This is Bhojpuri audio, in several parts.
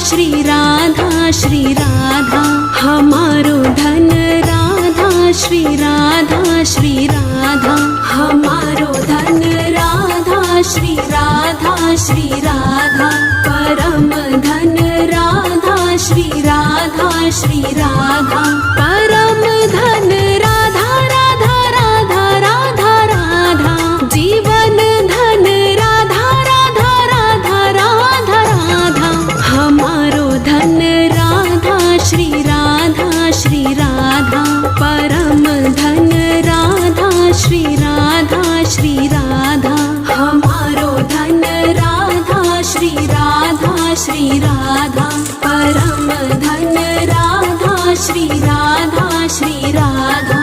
श्री राधा श्री राधा, हमारो धन राधा श्री राधा श्री राधा, हमारो धन राधा श्री राधा श्री राधा, परम धन राधा श्री राधा श्री राधा, परम धन राधा राधा राधा राधा राधा, जीवन धन राधा राधा राधा राधा राधा, हमारो धन राधा श्री राधा श्री राधा, परम धन राधा श्री राधा श्री राधा, हमारो धन राधा श्री राधा श्री राधा, परम धन राधा श्री राधा श्री राधा।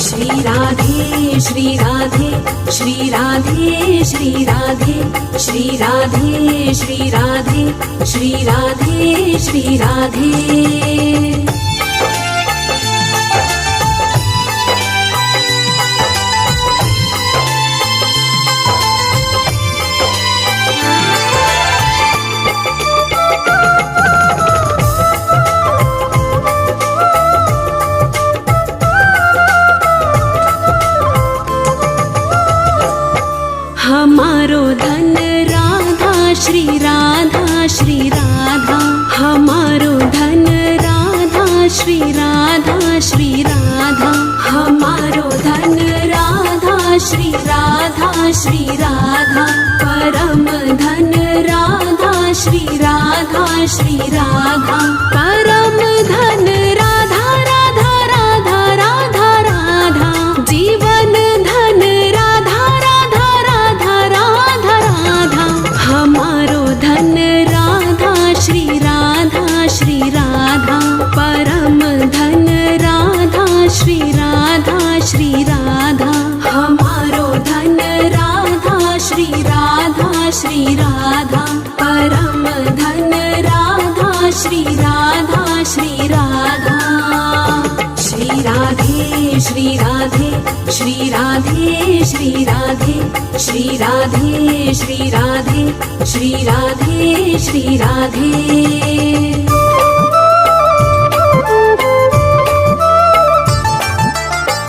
श्री राधे श्री राधे श्री राधे श्री राधे श्री राधे श्री राधे श्री राधे श्री राधे। हमारो धन राधा श्री राधा श्री राधा, हमारो धन राधा श्री राधा श्री राधा, हमारो धन राधा श्री राधा श्री राधा, परम धन राधा श्री राधा श्री राधा, परम धन राधा राधा राधा राधा राधा, जीवन धन राधा राधा राधा राधा राधा, हमारो धन राधा श्री राधा श्री राधा, परम धन राधा श्री राधा श्री राधा, हमारो धन राधा श्री राधा श्री राधा, परम धन राधा श्री राधा श्री राधा। श्री राधे श्री राधे श्री राधे श्री राधे श्री राधे श्री राधे श्री राधे श्री राधे।